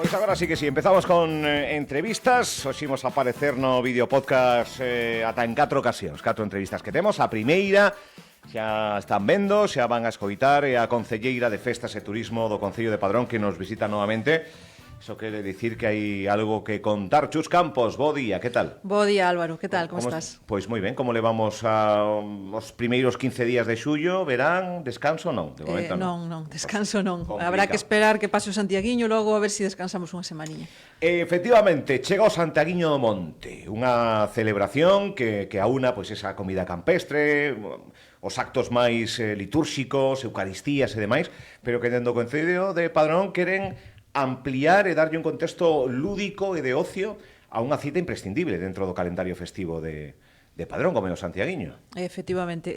Pois agora sí que sí, empezamos con entrevistas. Hoxe imos aparecer no videopodcast ata en 4 ocasións, 4 entrevistas que temos. A primeira xa están vendo, xa van a escoitar a concelleira de Festas e Turismo do Concello de Padrón que nos visita novamente. Iso quere dicir que hai algo que contar. Chus Campos, bo día, que tal? Bo día, Álvaro, que tal, como estás? Pois moi ben, como levamos os primeiros 15 días de xullo, verán, descanso non, de momento non, descanso non. Complicado. Habrá que esperar que pase o Santiaguiño, logo a ver se descansamos unha semaniña. Efectivamente, chega o Santiaguiño do Monte, unha celebración que aúna pois esa comida campestre, os actos máis litúrxicos, eucaristías e demais, pero que dentro do Concello de Padrón queren ampliar e darlle un contexto lúdico e de ocio a unha cita imprescindible dentro do calendario festivo de Padrón, como é o Santiaguiño. Efectivamente.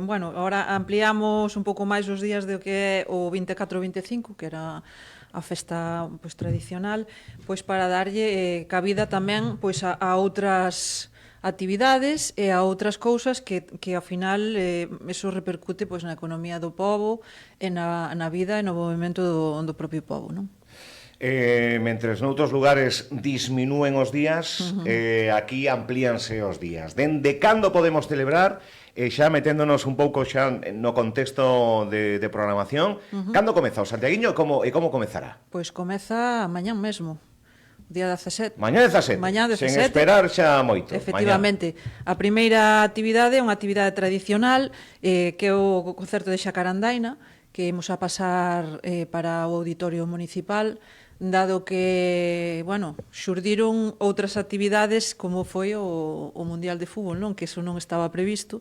Bueno, ahora ampliamos un pouco máis os días do que é o 24 e 25, que era a festa pois, tradicional, pois para darlle cabida tamén pois, a outras actividades e a outras cousas que ao final eso repercute pois, na economía do pobo e na vida e no movimento do propio pobo, non? Mentres noutros lugares disminúen os días, aquí amplíanse os días. Dende cando podemos celebrar, xa meténdonos un pouco xa no contexto de programación, cando comeza o Santiaguiño e como comezará? Pois comeza mañán mesmo, día 17. Mañá 17, sen esperar xa moito. Efectivamente, a primeira actividade é unha actividade tradicional que é o concerto de Xacarandaina, que imos a pasar para o auditorio municipal, dado que, bueno, xurdiron outras actividades como foi o Mundial de Fútbol, non? Que eso non estaba previsto,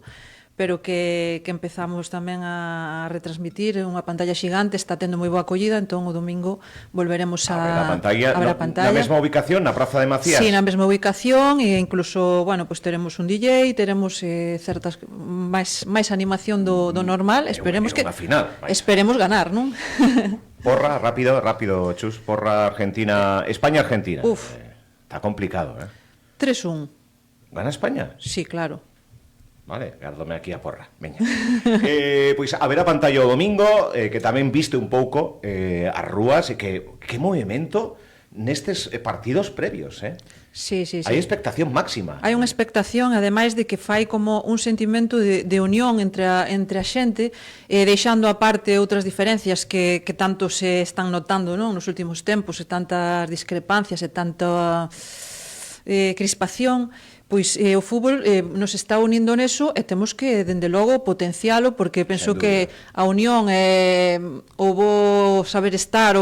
pero que empezamos tamén a retransmitir unha pantalla xigante, está tendo moi boa acollida, entón o domingo volveremos a ver a pantalla. Na mesma ubicación, na Praza de Macías? Sí, na mesma ubicación, e incluso, bueno, pues teremos un DJ, teremos certas máis animación do normal, esperemos que esperemos ganar, non? Porra, rápido, Chus, porra Argentina, España-Argentina. Está complicado, 3-1. Gana España? Sí, claro. Vale, gardome aquí a porra, veña. Pois a ver a pantalla o domingo, que tamén viste un pouco as rúas, e que movimento nestes partidos previos, Sí. Hai expectación máxima. Hai unha expectación, ademais de que fai como un sentimento de unión entre a xente, deixando aparte outras diferencias que tanto se están notando, non, nos últimos tempos, e tantas discrepancias e tanta crispación. Pois o fútbol nos está unindo neso e temos que, dende logo, potencialo, porque penso que a unión o bo saber estar,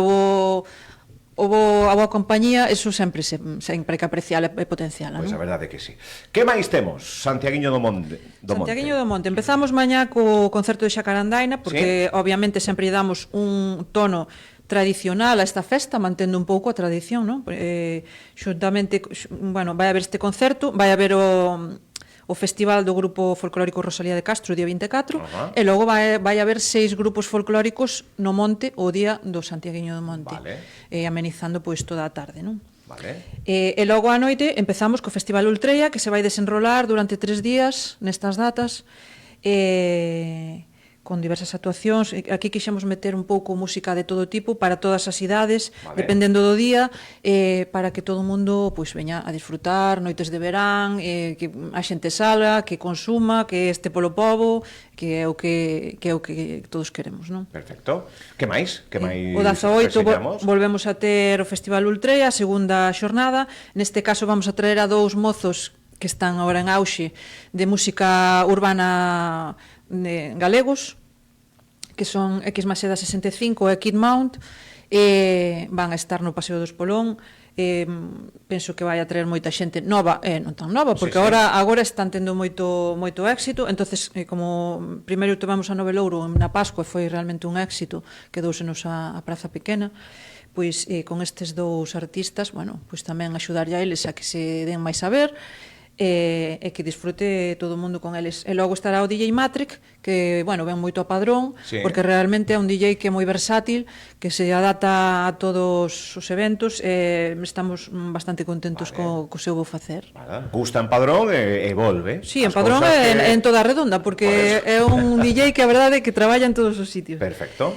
a boa compañía, eso sempre hai que apreciar e potenciala. Pois a verdade é que sí. Que máis temos? Santiaguiño do Monte. Santiaguiño do Monte. Empezamos mañá co concerto de Xacarandaina, porque obviamente sempre lle damos un tono tradicional a esta festa, mantendo un pouco a tradición, non? Xuntamente, bueno, vai haber este concerto, vai haber o festival do grupo folclórico Rosalía de Castro o día 24, e logo vai haber 6 grupos folclóricos no monte o día do Santiaguiño do Monte, amenizando pois toda a tarde, non? Vale. E logo á noite empezamos co Festival Ultreia, que se vai desenrolar durante 3 días nestas datas, con diversas actuacións. Aquí quixemos meter un pouco música de todo tipo para todas as idades, dependendo do día, para que todo o mundo pois veña a disfrutar, noites de verán, que a xente salga, que consuma, que este polo pobo, que é o que todos queremos, non? Perfecto. Que máis? O 18 volvemos a ter o Festival Ultreia, a segunda xornada. Neste caso vamos a traer a 2 mozos que están agora en auxe de música urbana galegos, que son X Maseda 65 e Kid Mount, van a estar no Paseo do Espolón. Penso que vai a traer moita xente nova e non tan nova, porque agora están tendo moito éxito. Entonces, como primeiro tivemos a Novelouro na Pascua, foi realmente un éxito, quedousenos a Praza Pequena, pois con estes 2 artistas, bueno, pois tamén axudarlle a eles a que se den máis a ver. e que disfrute todo o mundo con eles. E logo estará o DJ Matrix, que, bueno, ven moito a Padrón, porque realmente é un DJ que é moi versátil, que se adapta a todos os eventos, e estamos bastante contentos co seu vou facer. Gusta en Padrón e volve. Sí, en Padrón é en toda a redonda, porque é un DJ que a verdade é que traballa en todos os sitios. Perfecto.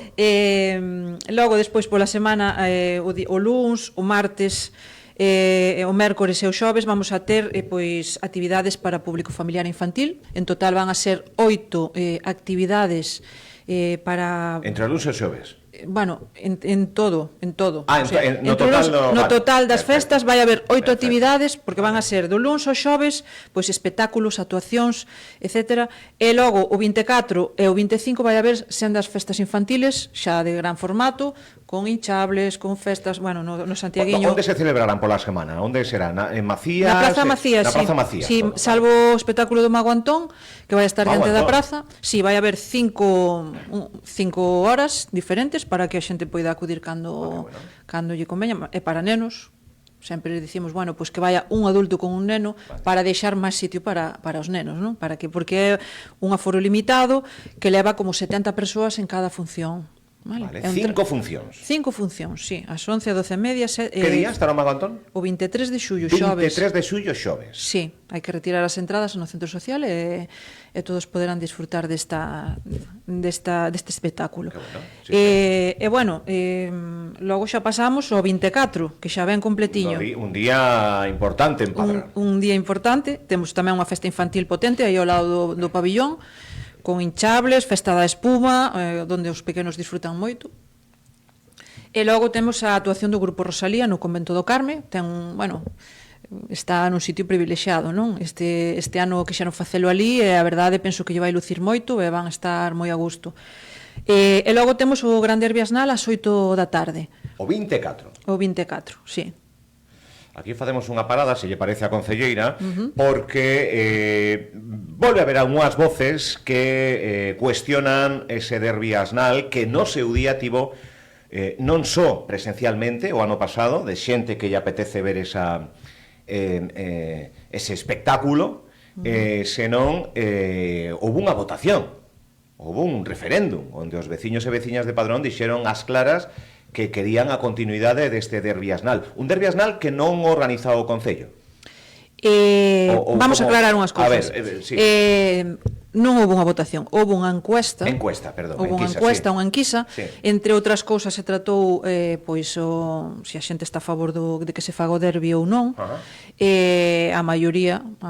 Logo, despois pola semana, o luns, o martes, o mércores e o xoves vamos a ter pois actividades para público familiar e infantil. En total van a ser 8 actividades para... Entre o luns e o xoves? Bueno, en todo. O sea, no total das festas vai haber 8 actividades, porque van a ser do luns ao xoves, pois espectáculos, actuacións, etc. E logo o 24 e o 25 vai haber sendas festas infantiles, xa de gran formato, con hinchables, con festas, bueno, no Santiaguiño. Onde se celebrarán pola semana? Onde será? En Macías? Na Praza Macías, na Praza Macías. Sí, salvo o espectáculo do Mago Antón, que vai estar diante da praza. Sí, vai haber 5 horas diferentes para que a xente poida acudir cando lle conveña, e para nenos. Sempre dicimos, bueno, pois que vaya un adulto con un neno para deixar máis sitio para os nenos, non? Porque é un aforo limitado que leva como 70 persoas en cada función. Vale, 5 funcións. 5 funcións, sí, ás 11 a 12:30. Que día estará o Mago Antón? O 23 de xullo, xoves. 23 de xullo, xoves. Sí, hai que retirar as entradas no centro social e todos poderán disfrutar deste espectáculo. Bueno, sí, e bueno, logo xa pasamos ao 24, que xa ven completiño. Un día importante en Padrón. Un día importante, temos tamén unha festa infantil potente aí ao lado do pabillón, con hinchables, festa da espuma, onde os pequenos disfrutan moito. E logo temos a actuación do Grupo Rosalía no Convento do Carme. Está nun sitio privilexiado, non? Este ano que xa non facelo ali, e a verdade penso que lle vai lucir moito e van a estar moi a gusto. E logo temos o Gran Derbi Asnal ás 8 da tarde. O 24. O 24, sí. Aquí facemos unha parada, se lle parece a concelleira, porque volve a haber algunhas voces que cuestionan ese derbi asnal que no seu día tivo non só presencialmente o ano pasado, de xente que lle apetece ver ese espectáculo, senón houve unha votación, houve un referéndum onde os veciños e veciñas de Padrón dixeron ás claras que querían a continuidade deste derbi asnal. Un derbi asnal que non organiza o Concello. Vamos a aclarar unhas cousas. A ver, sí. Non houve unha votación, houve unha encuesta. Houve unha encuesta, unha enquisa. Sí. Entre outras cousas se tratou se a xente está a favor de que se faga o derbi ou non. A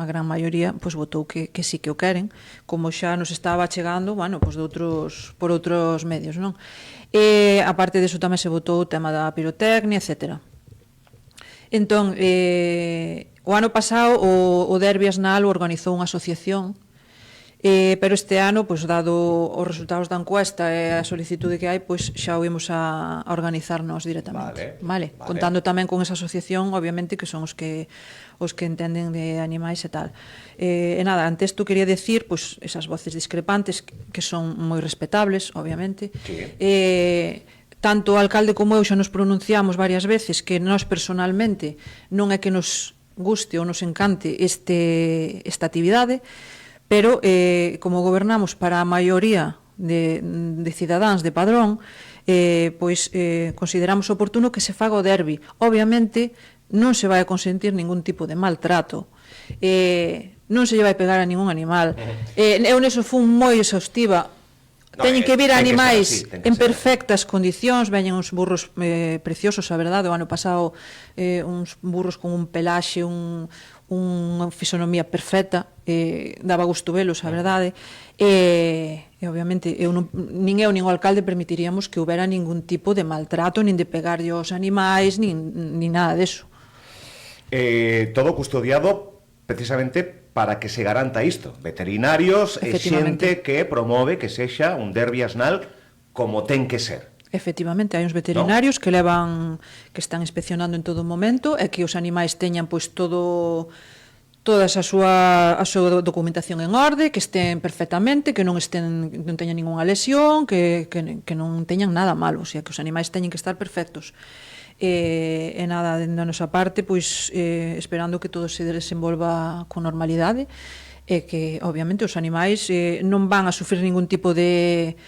gran maioría, votou que sí que o queren, como xa nos estaba chegando, por outros medios, non? A parte disso tamén se votou o tema da pirotecnia, etc. Entón, o ano pasado o derbi asnal organizou unha asociación, pero este ano, dado os resultados da encuesta e a solicitude que hai, xa o imos a organizarnos directamente. Vale. Contando tamén con esa asociación, obviamente, que son os que entenden de animais e tal. Ante isto quería decir, esas voces discrepantes que son moi respetables, obviamente. Tanto o alcalde como eu xa nos pronunciamos varias veces que nós personalmente non é que nos guste ou nos encante esta actividade, pero como gobernamos para a maioría de cidadáns de Padrón, consideramos oportuno que se faga o derbi. Obviamente non se vai a consentir ningún tipo de maltrato, non se lle vai pegar a ningún animal. Eu neso fun moi exhaustiva. Teñen que vir animais en perfectas condicións, veñen uns burros preciosos, a verdade. O ano pasado uns burros con un pelaxe, unha fisonomía perfecta, daba gusto velos, a verdade. E obviamente nin eu nin o alcalde permitiríamos que houbera ningún tipo de maltrato, nin de pegarlle aos animais, nin nada deso. Todo custodiado precisamente para que se garanta isto. Veterinarios e xente que promove que sexa un derbi asnal como ten que ser. Efectivamente, hai uns veterinarios que están inspeccionando en todo momento e que os animais teñan todo toda a súa documentación en orde, que estén perfectamente, que non teñan ninguna lesión, que non teñan nada malo, o sea, que os animais teñen que estar perfectos. E nada, da nosa parte, pois esperando que todo se desenvolva con normalidade e que, obviamente, os animais non van a sufrir ningún tipo de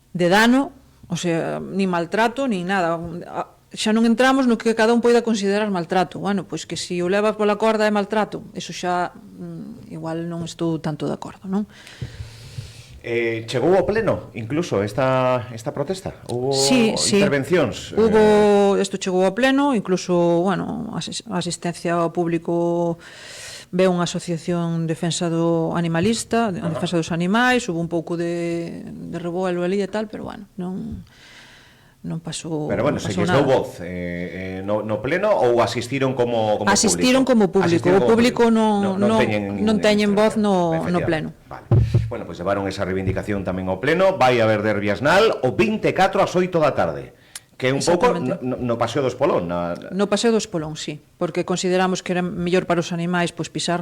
dano, o sea, nin maltrato, nin nada. Xa non entramos no que cada un poida considerar maltrato. Bueno, pois que se o leva pola corda é maltrato, eso xa igual non estou tanto de acordo, non? Chegou ao pleno, incluso, esta protesta? Hubo intervencións? Isto chegou ao pleno, incluso, bueno, a asistencia ao público ve unha asociación defensa do animalista, defensa dos animais, hubo un pouco de revuelo ali e tal, pero bueno, non pasou. Pero bueno, se lles dou voz no pleno ou asistiron como público? Asistiron como público. O público non teñen voz no pleno. Vale. Bueno, pois levaron esa reivindicación tamén ao pleno. Vai haber derbi asnal o 24 ás 8 da tarde. Que é un pouco no Paseo do Espolón. No Paseo do Espolón, sí. Porque consideramos que era mellor para os animais pois pisar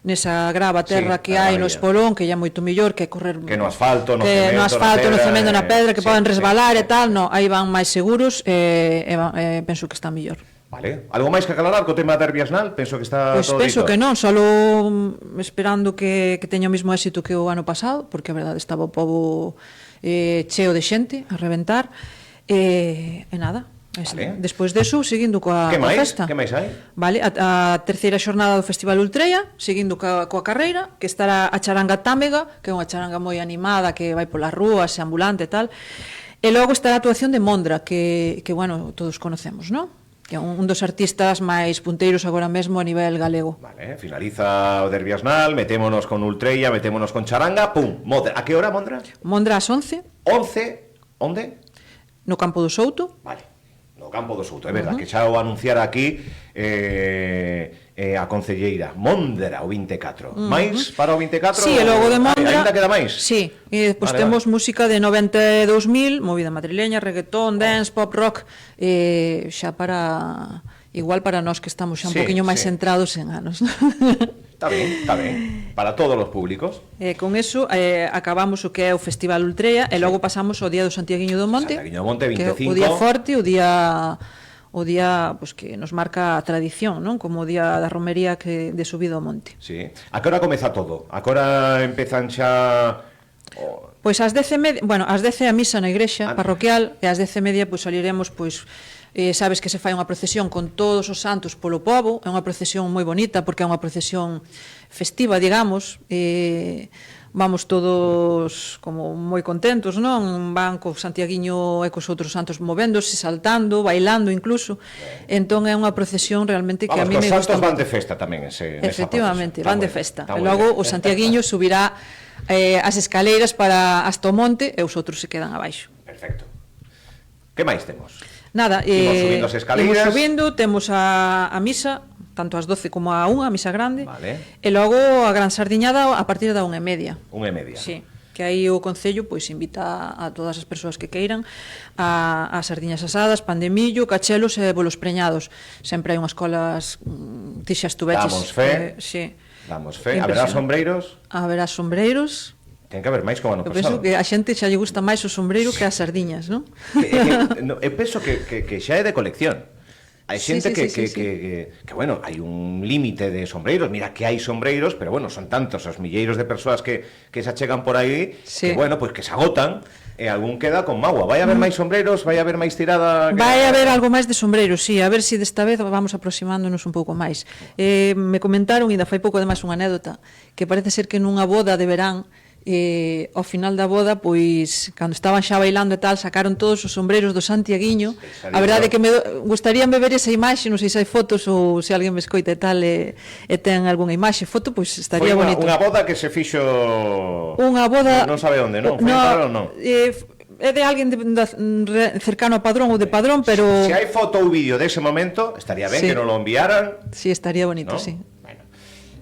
nesa grava terra que hai no Espolón, que é moito mellor que correr que no asfalto, no cemento, na pedra, que poden resbalar e tal, no, aí van máis seguros e penso que está mellor. Vale. Algo máis que aclarar co tema derbi asnal? Penso que está todo dito. Pois penso que non, só esperando que teña o mesmo éxito que o ano pasado, porque a verdade estaba o pobo cheo de xente a reventar e nada. Vale. Despois deso, seguindo coa festa. Que máis hai? Vale, a terceira xornada do Festival Ultreia, seguindo coa carreira, que estará a charanga Támega, que é unha charanga moi animada, que vai polas rúas, ambulante e tal. E logo estará a actuación de Mondra, que bueno, todos conocemos, non? Que é un dos artistas máis punteiros agora mesmo a nivel galego. Vale, finaliza o derbi asnal, metémonos con Ultreia, metémonos con charanga, pum, Mondra. A que hora, Mondra? Mondra ás 11. 11, onde? No Campo do Souto. Vale. No Campo do Souto, é verdad, que xa o anunciara aquí a concelleira. Mondra o 24. Mais para o 24? Sí, e logo de Mondra... Ainda queda máis? Sí, e despois temos música de 92.000, movida madrileña, reggaetón, dance, pop, rock, xa para... Igual para nós que estamos xa un poquinho máis centrados en anos. Está ben, para todos os públicos. Con eso acabamos o que é o Festival Ultreia e logo pasamos ao Día do Santiaguiño do Monte, Santiaguiño do Monte, 25. Que o día forte, o día pues, que nos marca a tradición, non? Como o día da romería que de subido ao monte. Sí. A que hora comeza todo? A que hora empezan xa... Pois ás 10:30, bueno, ás 10 a misa na igrexa parroquial e ás 10:30 pois saliremos pois sabes que se fai unha procesión con todos os santos polo pobo, é unha procesión moi bonita porque é unha procesión festiva, digamos, vamos todos como moi contentos, non? Van co Santiaguiño e cos outros santos movéndose, saltando, bailando incluso. Entón é unha procesión realmente que a mí me gusta. Os santos van de festa tamén efectivamente, van de festa. E logo o Santiaguiño subirá as escaleiras para hasta o monte e os outros se quedan abaixo. Perfecto. Que máis temos? Nada, imos subindo as escaleiras. Imos subindo, temos a misa, tanto ás 12 como a 1, a misa grande. Vale. E logo a gran sardiñada a partir da 1:30. 1:30. Sí, que aí o Concello pois invita a todas as persoas que queiran a sardiñas asadas, pan de millo, cachelos e bolos preñados. Sempre hai unhas colas tixas tubeches. Damos fe. Sí. Damos fe. Haberá sombreiros? Haberá sombreiros. Ten que haber máis como ano pasado. Eu penso que a xente xa lle gusta máis o sombreiro que as sardiñas, non? Eu penso que xa é de colección. Hai xente que, bueno, hai un límite de sombreiros. Mira que hai sombreiros, pero bueno, son tantos os milleiros de persoas que se achegan por aí, que bueno, pues que se agotan, e algún queda con magua. Vai haber máis sombreiros, vai haber máis tirada... Vai haber algo máis de sombreiros, sí, a ver se desta vez vamos aproximándonos un pouco máis. Me comentaron, e da fai pouco ademais unha anécdota, que parece ser que nunha boda de verán, ao final da boda, pois cando estaban xa bailando e tal, sacaron todos os sombreiros do Santiaguiño. A verdade é que me gustaría ver esa imaxe, non sei se hai fotos ou se alguén me escoita e tal e ten algunha imaxe, foto, pois estaría bonito. Foi unha boda que se fixo... Unha boda... Non sabe onde, non? Foi en Padrón, non? É de alguén cercano a Padrón ou de Padrón, pero... Se hai foto ou vídeo dese momento, estaría ben que non lo enviaran. Sí, estaría bonito, sí.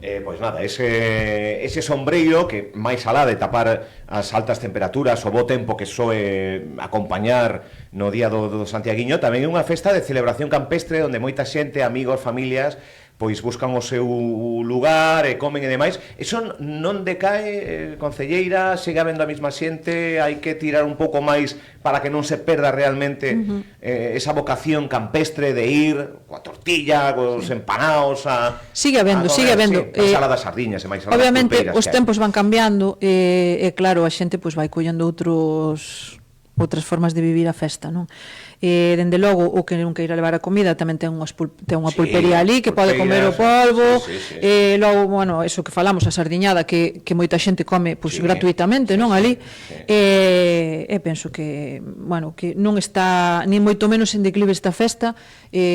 Pois nada, ese sombreiro que máis alá de tapar as altas temperaturas, o bo tempo que soe acompañar no día do Santiaguiño, tamén é unha festa de celebración campestre onde moita xente, amigos, familias, pois buscan o seu lugar e comen e demais. Eso non decae, concelleira, segue habendo a mesma xente, hai que tirar un pouco máis para que non se perda realmente esa vocación campestre de ir coa tortilla, cos empanaos sigue habendo, sigue habendo. A sala das sardiñas e máis. Obviamente os tempos van cambiando e claro, a xente pois vai collendo outras formas de vivir a festa, non? Dende logo, o que non queira levar a comida tamén ten unha pulpería ali que pode comer o polvo. Logo, bueno, eso que falamos, a sardiñada que moita xente come pois gratuitamente, non, ali. E penso que, bueno, que non está ni moito menos en declive esta festa,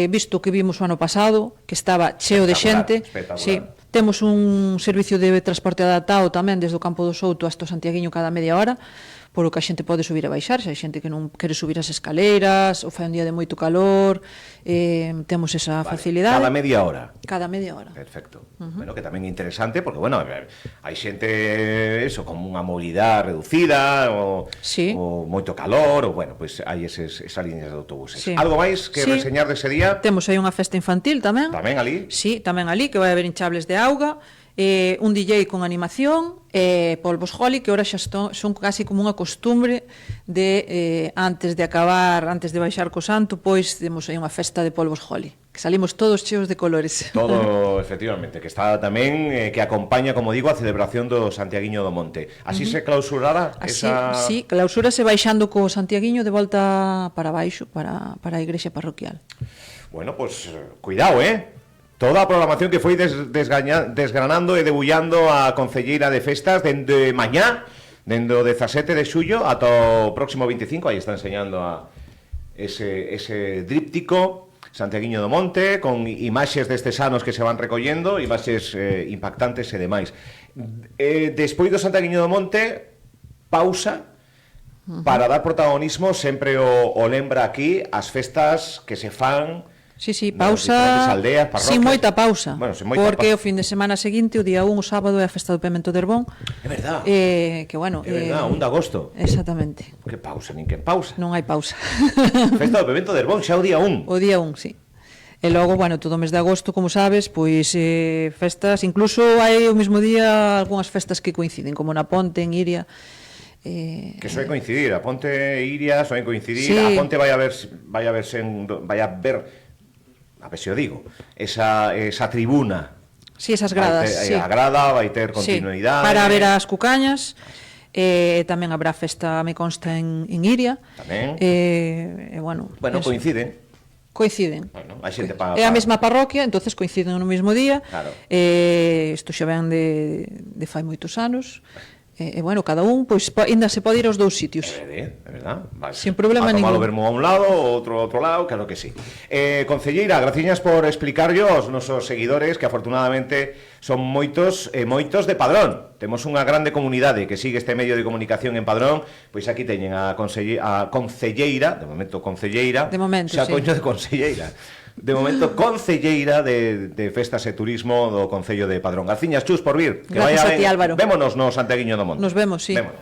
visto que vimos o ano pasado, que estaba cheo de xente. Sí. Temos un servicio de transporte adaptado tamén desde o Campo do Souto hasta o Santiaguiño cada media hora, polo que a xente pode subir e baixar, se hai xente que non quere subir as escaleras, ou fai un día de moito calor, temos esa facilidade. Cada media hora? Cada media hora. Perfecto. Bueno, que tamén é interesante, porque, bueno, hai xente, eso, con unha mobilidade reducida, ou moito calor, ou, bueno, pois hai esas líneas de autobuses. Algo máis que reseñar dese día? Temos aí unha festa infantil tamén. Tamén ali? Sí, tamén ali, que vai haber hinchables de auga, un DJ con animación, polvos Holly, que ahora xa son casi como unha costumbre de, antes de acabar, antes de baixar co santo, pois temos aí unha festa de polvos Holly, que salimos todos cheos de colores. Todo, efectivamente, que está tamén, que acompaña, como digo, a celebración do Santiaguiño do Monte. Así se clausurará esa... Sí, clausúrase baixando co Santiaguiño de volta para baixo, para a igrexa parroquial. Bueno, pois, cuidado, toda a programación que foi desgranando e debullando a concelleira de festas dende mañá, dende o 17 de xullo ata o próximo 25, aí está enseñando ese díptico Santiaguiño do Monte, con imaxes destes anos que se van recollendo, imaxes impactantes e demais. Despois do Santiaguiño do Monte, pausa para dar protagonismo, sempre o lembra aquí, as festas que se fan. Sí, pausa, aldeas, parroquias. Sin moita pausa, bueno, porque o fin de semana seguinte, o día 1, o sábado, é a festa do Pemento de Herbón. É verdad. Que, bueno, é verdad, 1 de agosto. Exactamente. Que pausa, nin que pausa. Non hai pausa. Festa do Pemento de Herbón, xa o día 1. O día 1, sí. E logo, bueno, todo o mes de agosto, como sabes, pois festas, incluso hai o mesmo día algunhas festas que coinciden, como na Ponte, en Iria. Que soe coincidir, a Ponte e Iria soen coincidir, a Ponte vai a ver a ver se o digo, esa tribuna. Sí, esas gradas. A grada vai ter continuidade. Para ver as cucañas, tamén habrá festa, me consta, en Iria. Tamén. Bueno, coinciden. Bueno, a xente é a mesma parroquia, entonces coinciden no mesmo día. Claro. Isto xa ven de fai moitos anos. Bueno, cada un, pois, ainda se pode ir aos dous sitios. É verdad. Sin problema ningún. A tomar o vermo a un lado, outro a outro lado, claro que sí. Concelleira, graciñas por explicarlo aos nosos seguidores, que afortunadamente son moitos e moitos de Padrón. Temos unha grande comunidade que sigue este medio de comunicación en Padrón, pois aquí teñen a concelleira, de momento concelleira, xa coño de concelleira. De momento, concelleira de Festas e Turismo do Concello de Padrón. Graciñas, Chus, por vir. Gracias a ti, Álvaro. Vémonos no Santiaguiño do Monte. Nos vemos, sí. Vémonos.